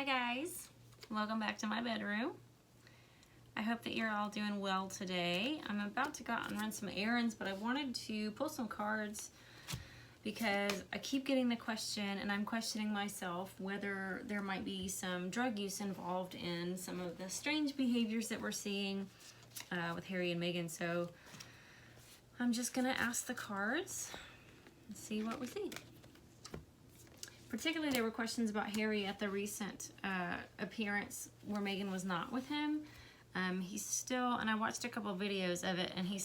Hi guys, welcome back to my bedroom. I hope that you're all doing well today. I'm about to go out and run some errands, but I wanted to pull some cards because I keep getting the question, and I'm questioning myself whether there might be some drug use involved in some of the strange behaviors that we're seeing with Harry and Meghan. So I'm just gonna ask the cards and see what we see. Particularly, there were questions about Harry at the recent appearance where Meghan was not with him. He's still, and I watched a couple of videos of it, and he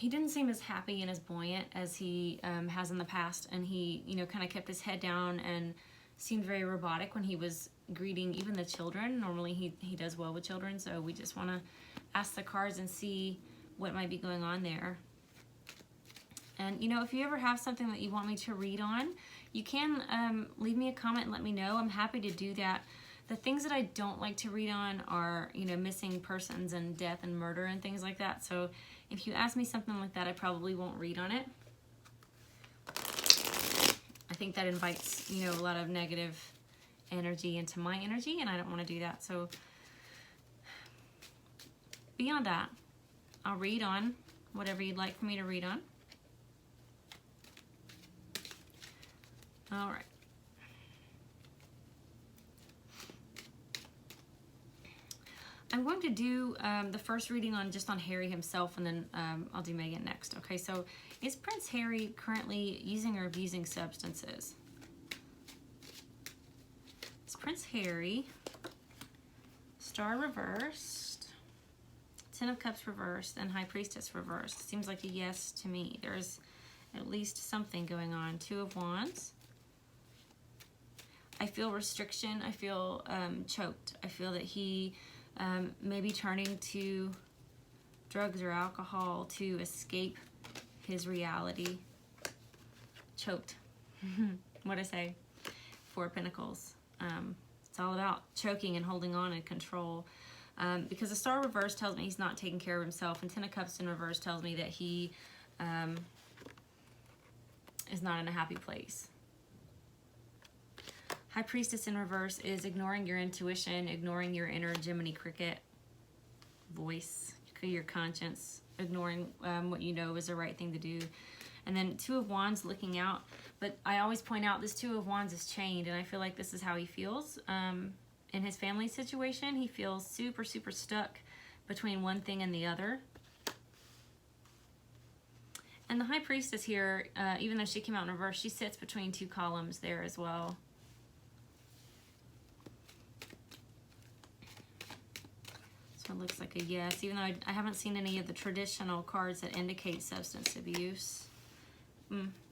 didn't seem as happy and as buoyant as he has in the past, and he, kind of kept his head down and seemed very robotic when he was greeting even the children. Normally he does well with children, so we just want to ask the cards and see what might be going on there. And, if you ever have something that you want me to read on, you can leave me a comment and let me know. I'm happy to do that. The things that I don't like to read on are, missing persons and death and murder and things like that. So if you ask me something like that, I probably won't read on it. I think that invites, a lot of negative energy into my energy, and I don't want to do that. So beyond that, I'll read on whatever you'd like for me to read on. All right. I'm going to do the first reading on Harry himself, and then I'll do Meghan next. Okay, so is Prince Harry currently using or abusing substances? It's Prince Harry, Star reversed, Ten of Cups reversed, and High Priestess reversed. Seems like a yes to me. There's at least something going on. Two of Wands. I feel restriction. I feel choked. I feel that he may be turning to drugs or alcohol to escape his reality. Choked. What'd I say? Four of Pentacles. It's all about choking and holding on and control. Because the Star reverse tells me he's not taking care of himself, and Ten of Cups in reverse tells me that he is not in a happy place. High Priestess in reverse is ignoring your intuition, ignoring your inner Jiminy Cricket voice, your conscience, ignoring what you know is the right thing to do. And then Two of Wands looking out. But I always point out this Two of Wands is chained, and I feel like this is how he feels. In his family situation, he feels super, super stuck between one thing and the other. And the High Priestess here, even though she came out in reverse, she sits between two columns there as well. So it looks like a yes, even though I haven't seen any of the traditional cards that indicate substance abuse.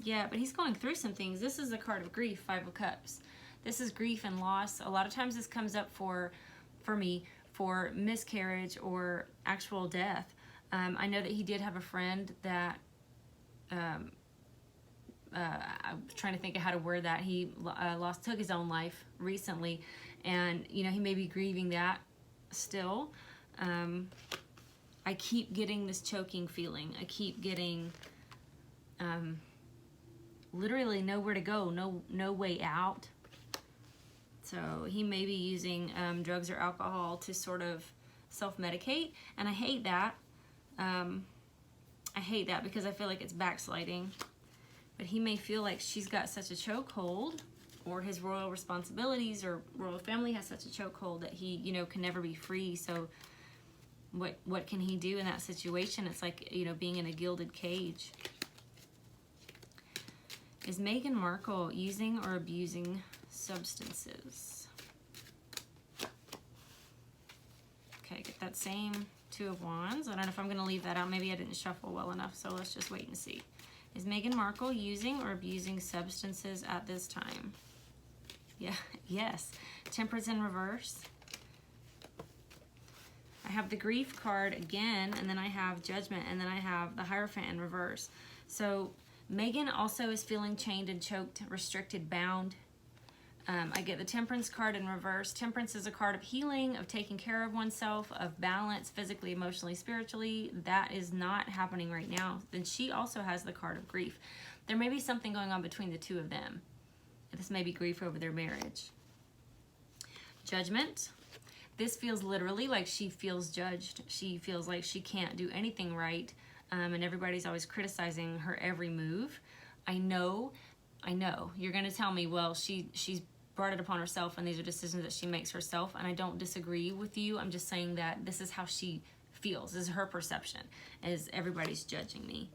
Yeah, but he's going through some things. This is a card of grief, Five of Cups. This is grief and loss. A lot of times this comes up for me, for miscarriage or actual death. I know that he did have a friend that, I'm trying to think of how to word that. He took his own life recently, and, he may be grieving that still. I keep getting this choking feeling. I keep getting literally nowhere to go, no way out. So he may be using drugs or alcohol to sort of self-medicate, and I hate that. I hate that because I feel like it's backsliding. But he may feel like she's got such a chokehold, or his royal responsibilities or royal family has such a chokehold that he, can never be free. So what can he do in that situation? It's like, being in a gilded cage. Is Meghan Markle using or abusing substances? Okay, get that same Two of Wands. I don't know if I'm going to leave that out. Maybe I didn't shuffle well enough, so let's just wait and see. Is Meghan Markle using or abusing substances at this time? Yeah, yes. Temperance in reverse. I have the Grief card again, and then I have Judgment, and then I have the Hierophant in reverse. So Meghan also is feeling chained and choked, restricted, bound. I get the Temperance card in reverse. Temperance is a card of healing, of taking care of oneself, of balance, physically, emotionally, spiritually. That is not happening right now. Then she also has the card of grief. There may be something going on between the two of them. This may be grief over their marriage. Judgment. This feels literally like she feels judged. She feels like she can't do anything right, and everybody's always criticizing her every move. I know. You're going to tell me, well, she's brought it upon herself, and these are decisions that she makes herself, and I don't disagree with you. I'm just saying that this is how she feels. This is her perception, is everybody's judging me.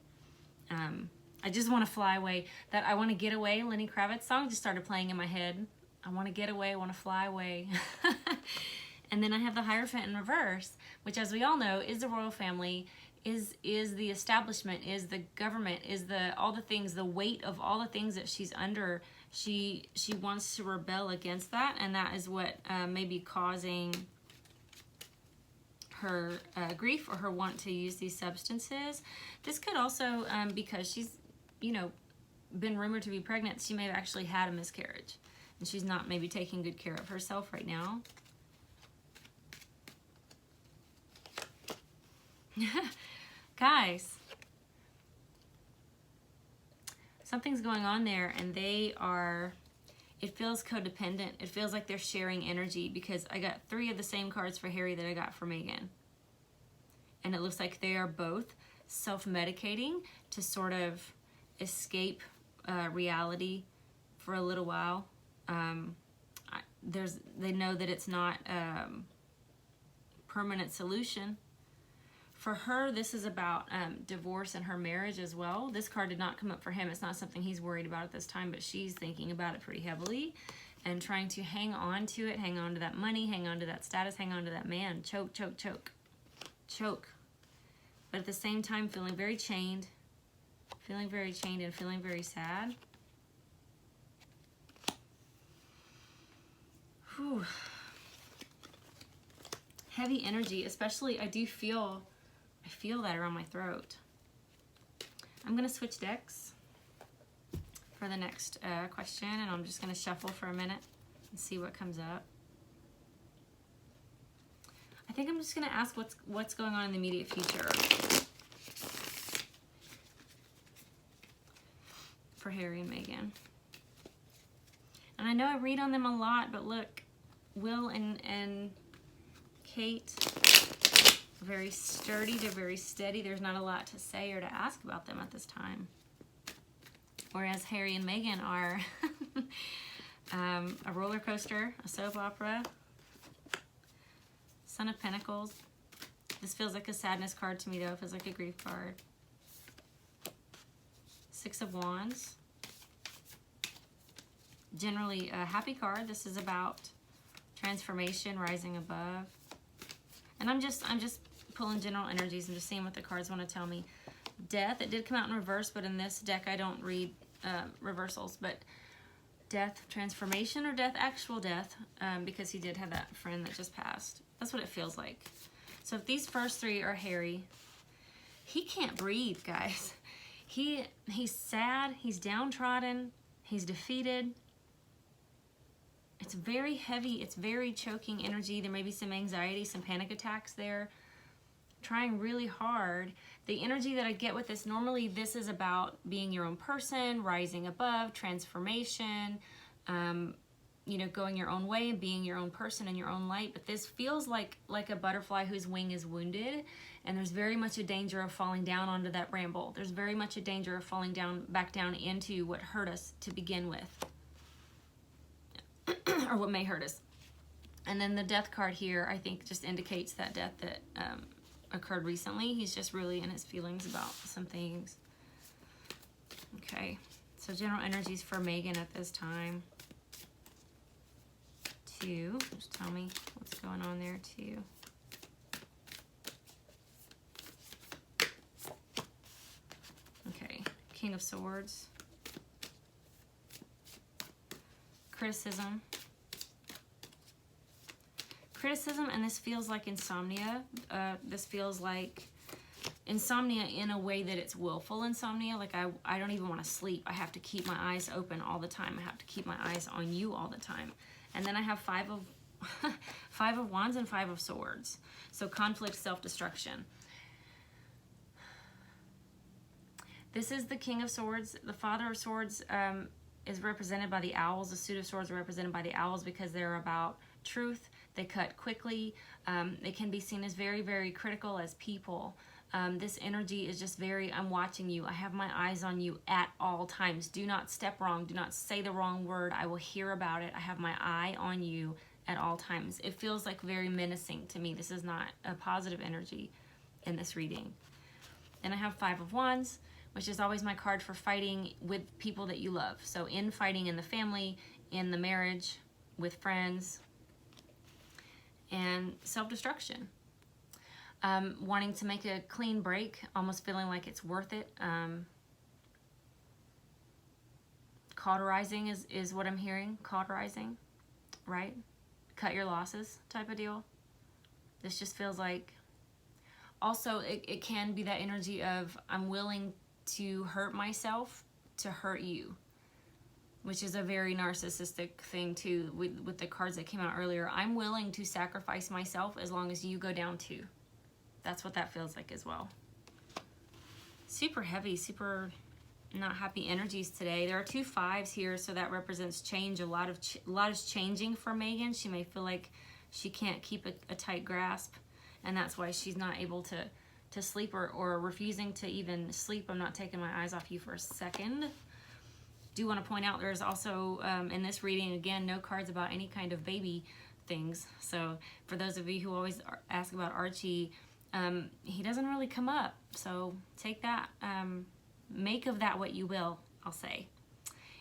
I just want to fly away. That I Want to Get Away, Lenny Kravitz song just started playing in my head. I want to get away, I want to fly away. And then I have the Hierophant in reverse, which, as we all know, is the royal family, is the establishment, is the government, is all the things, the weight of all the things that she's under. She wants to rebel against that, and that is what may be causing her grief or her want to use these substances. This could also, because she's, been rumored to be pregnant, she may have actually had a miscarriage, and she's not maybe taking good care of herself right now. Guys, something's going on there, and it feels codependent. It feels like they're sharing energy, because I got 3 of the same cards for Harry that I got for Meghan. And it looks like they are both self-medicating to sort of escape reality for a little while. They know that it's not a permanent solution. For her, this is about divorce and her marriage as well. This card did not come up for him. It's not something he's worried about at this time, but she's thinking about it pretty heavily and trying to hang on to it, hang on to that money, hang on to that status, hang on to that man. Choke, choke, choke. Choke. But at the same time, feeling very chained and feeling very sad. Whew. Heavy energy, especially I feel that around my throat. I'm going to switch decks for the next question, and I'm just going to shuffle for a minute and see what comes up. I think I'm just going to ask what's going on in the immediate future for Harry and Meghan. And I know I read on them a lot, but look, Will and Kate, very sturdy, they're very steady. There's not a lot to say or to ask about them at this time. Whereas Harry and Meghan are a roller coaster, a soap opera, Son of Pentacles. This feels like a sadness card to me, though. It feels like a grief card. 6 of Wands. Generally a happy card. This is about transformation, rising above. And I'm just pulling general energies and just seeing what the cards want to tell me. Death. It did come out in reverse, but in this deck I don't read reversals. But death, transformation, or death, actual death, because he did have that friend that just passed. That's what it feels like. So if these first 3 are Harry, he can't breathe, guys. He's sad. He's downtrodden. He's defeated. It's very heavy. It's very choking energy. There may be some anxiety, some panic attacks there. Trying really hard. The energy that I get with this, normally this is about being your own person, rising above, transformation, going your own way and being your own person in your own light. But this feels like a butterfly whose wing is wounded, and there's very much a danger of falling down onto that bramble. There's very much a danger of falling back down into what hurt us to begin with. Or what may hurt us. And then the death card here, I think, just indicates that death that occurred recently. He's just really in his feelings about some things. Okay, so general energies for Meghan at this time. 2, just tell me what's going on there. 2. Okay, King of Swords. Criticism, and this feels like insomnia. This feels like insomnia in a way that it's willful insomnia. Like I don't even want to sleep. I have to keep my eyes open all the time. I have to keep my eyes on you all the time. And then I have 5 of Wands and 5 of Swords. So conflict, self-destruction. This is the King of Swords. The Father of Swords is represented by the owls. The suit of swords are represented by the owls because they're about truth. They cut quickly. They can be seen as very, very critical as people. This energy is just very, I'm watching you. I have my eyes on you at all times. Do not step wrong. Do not say the wrong word. I will hear about it. I have my eye on you at all times. It feels like very menacing to me. This is not a positive energy in this reading. Then I have Five of Wands, which is always my card for fighting with people that you love. So in fighting in the family, in the marriage, with friends, and self-destruction. Wanting to make a clean break, almost feeling like it's worth it. Cauterizing is what I'm hearing. Cauterizing, right? Cut your losses type of deal. This just feels like, also it can be that energy of I'm willing to hurt myself to hurt you, which is a very narcissistic thing too with the cards that came out earlier. I'm willing to sacrifice myself as long as you go down too. That's what that feels like as well. Super heavy, super not happy energies today. There are 2 5s here, so that represents change. A lot is changing for Meghan. She may feel like she can't keep a tight grasp, and that's why she's not able to sleep or refusing to even sleep. I'm not taking my eyes off you for a second. Do want to point out there's also in this reading, again, no cards about any kind of baby things. So for those of you who always ask about Archie, he doesn't really come up. So take that, make of that what you will, I'll say.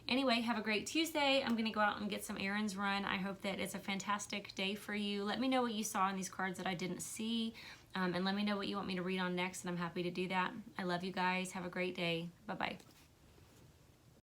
Anyway, have a great Tuesday. I'm going to go out and get some errands run. I hope that it's a fantastic day for you. Let me know what you saw in these cards that I didn't see. And let me know what you want me to read on next, and I'm happy to do that. I love you guys. Have a great day. Bye-bye.